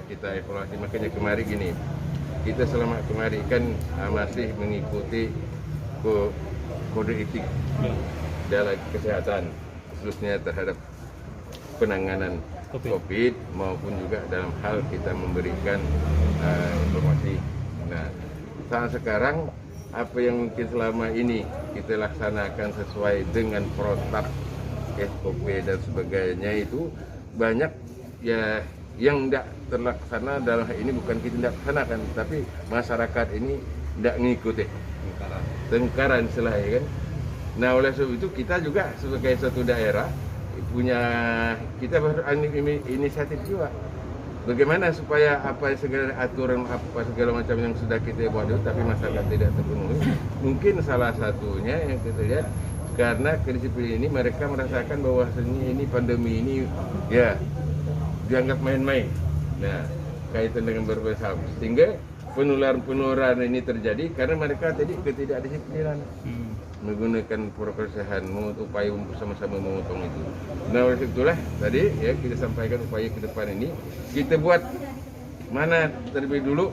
Kita evaluasi, makanya kemarin gini, kita selama kemarin kan masih mengikuti kode etik dalam kesehatan, khususnya terhadap penanganan COVID maupun juga dalam hal kita memberikan informasi. Nah, saat sekarang apa yang mungkin selama ini kita laksanakan sesuai dengan protap SOP dan sebagainya itu banyak ya yang tidak terlaksana. Dalam hal ini bukan kita tidak laksanakan, tapi masyarakat ini tidak mengikuti tengkaran istilahnya kan. Nah, oleh sebab itu kita juga sebagai satu daerah punya, kita inisiatif juga bagaimana supaya apa segala aturan apa segala macam yang sudah kita buat itu tapi masyarakat tidak terpenuhi. Mungkin salah satunya yang kita lihat karena kedisiplinan ini mereka merasakan bahwa ini pandemi ini ya dianggap main-main. Nah, kaitan dengan berbagai hal sehingga penularan ini terjadi karena mereka tadi ketidakdisiplinan menggunakan protokol kesehatan, upaya bersama-sama memotong itu. Nah, oleh itulah tadi ya kita sampaikan upaya ke depan ini kita buat mana terlebih dulu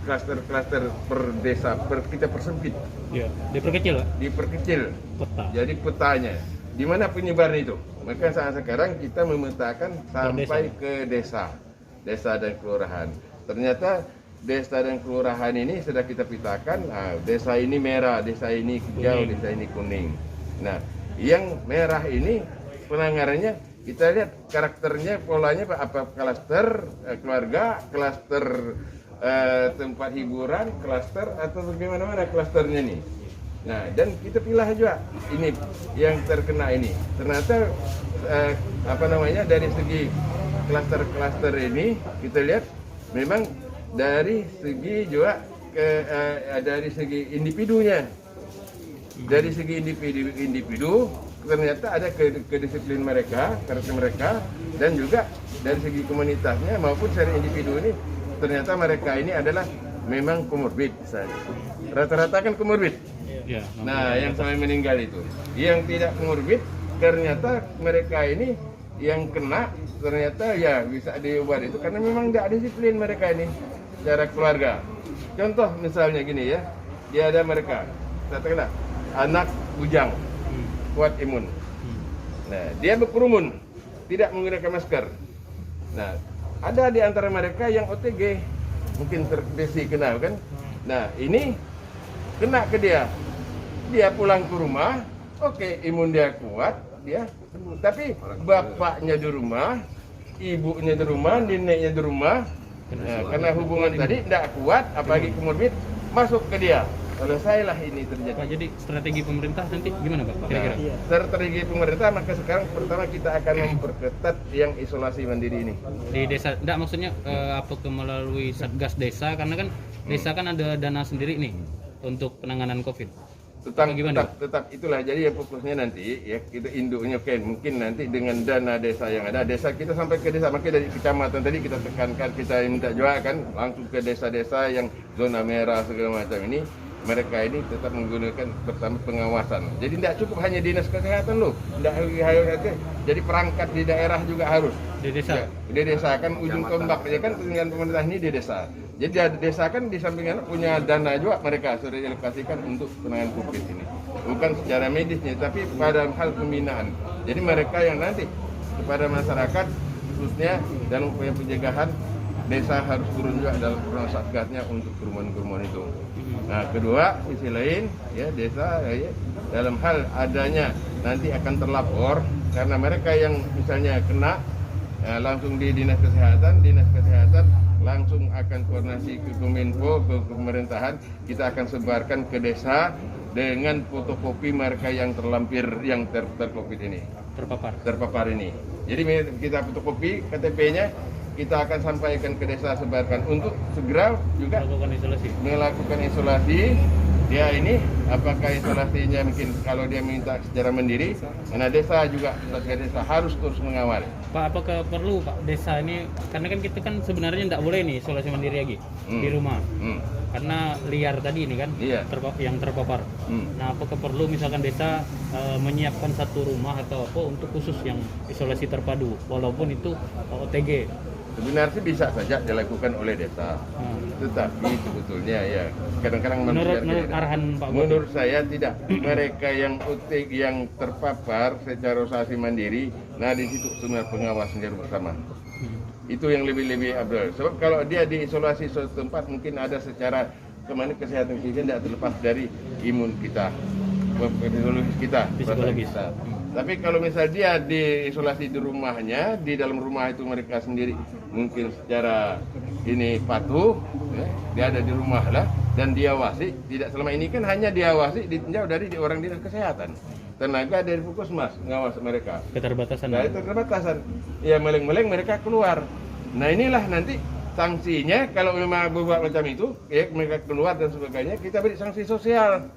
klaster-klaster per desa kita persempit. Ya, diperkecil, Pak. Diperkecil. Peta. Jadi petanya di mana penyebaran itu? Maka saat sekarang kita memetakan sampai ke desa dan kelurahan. Ternyata desa dan kelurahan ini sudah kita petakan, desa ini merah, desa ini hijau, desa ini kuning. Nah, yang merah ini penanganannya kita lihat karakternya, polanya apa klaster keluarga, klaster tempat hiburan, klaster atau bagaimana klasternya nih. Nah, dan kita pilih juga ini yang terkena ini. Ternyata dari segi klaster-klaster ini kita lihat memang dari segi juga dari segi individunya, dari segi individu ternyata ada kedisiplin mereka, karakter mereka, dan juga dari segi komunitasnya maupun secara individu ini ternyata mereka ini adalah memang komorbid saja. Rata-rata kan komorbid. Ya, nah, yang sampai meninggal itu, yang tidak komorbid ternyata mereka ini yang kena ternyata ya bisa diobat itu karena memang tidak disiplin mereka ini secara keluarga. Contoh misalnya gini ya, dia ada mereka, katakanlah anak bujang, kuat imun. Nah, dia berkerumun, tidak menggunakan masker. Nah, ada di antara mereka yang OTG, mungkin terdeteksi kena kan. Nah, ini kena ke dia pulang ke rumah, oke, imun dia kuat, dia sembuh. Tapi bapaknya di rumah, ibunya di rumah, neneknya di rumah, karena hubungan tadi tidak kuat, apalagi komorbid, masuk ke dia. Kalau saya lah ini terjadi. Pak, jadi strategi pemerintah nanti gimana, Pak? Kira-kira? Nah, strategi pemerintah maka sekarang pertama kita akan memperketat yang isolasi mandiri ini. Di desa, enggak maksudnya apakah melalui Satgas desa, karena kan desa kan ada dana sendiri nih untuk penanganan COVID. Tetap itulah, jadi yang fokusnya nanti ya kita induknya mungkin nanti dengan dana desa yang ada, desa kita sampai ke desa, makanya dari kecamatan tadi kita tekankan, kita minta juga kan langsung ke desa-desa yang zona merah segala macam ini, mereka ini tetap menggunakan pertama pengawasan. Jadi tidak cukup hanya dinas kesehatan loh, tidak harus, jadi perangkat di daerah juga harus. Di desa? Ya, di desa kan ujung tombak ya kan kepentingan pemerintah ini di desa. Jadi di desa kan di sampingnya punya dana juga mereka sudah dialokasikan untuk penanganan COVID ini. Bukan secara medisnya, tapi pada hal pembinaan. Jadi mereka yang nanti kepada masyarakat khususnya dalam upaya pencegahan, desa harus turun juga dalam program satgasnya untuk kerumunan-kerumunan itu. Nah, kedua sisi lain ya desa ya, dalam hal adanya nanti akan terlapor karena mereka yang misalnya kena langsung di dinas kesehatan langsung akan koordinasi ke Kominfo, ke pemerintahan, kita akan sebarkan ke desa dengan fotokopi mereka yang terlampir yang tercovid ini, terpapar ini. Jadi kita fotokopi KTP-nya, kita akan sampaikan ke desa, sebarkan untuk segera juga melakukan isolasi. Dia ini apakah isolasinya mungkin kalau dia minta secara mandiri, karena desa juga desa harus terus mengawal. Pak, apakah perlu Pak desa ini, karena kan kita kan sebenarnya tidak boleh nih isolasi mandiri lagi di rumah, karena liar tadi ini kan yang terpapar. Nah, apakah perlu misalkan desa menyiapkan satu rumah atau apa untuk khusus yang isolasi terpadu, walaupun itu OTG? sebenarnya sih bisa saja dilakukan oleh desa. Tetapi sebetulnya ya kadang-kadang menurut arahan Pak Bupati, menurut saya tidak. Mereka yang utik yang terpapar secara isolasi mandiri, nah di situ semua pengawas sendiri bersama. Itu yang lebih abdul. Sebab kalau dia diisolasi suatu tempat mungkin ada secara kemana kesehatan kita tidak terlepas dari imun kita, psikologis kita, psikologis kita. Tapi kalau misalnya dia diisolasi di rumahnya, di dalam rumah itu mereka sendiri mungkin secara ini patuh, ya, dia ada di rumah lah dan diawasi. Tidak selama ini kan hanya diawasi ditinjau dari orang dinas kesehatan, tenaga dari puskesmas ngawas mereka. Keterbatasan. Nah, itu keterbatasan. Ya meleng-meleng mereka keluar. Nah inilah nanti sanksinya kalau memang berbuat macam itu, ya mereka keluar dan sebagainya, kita beri sanksi sosial.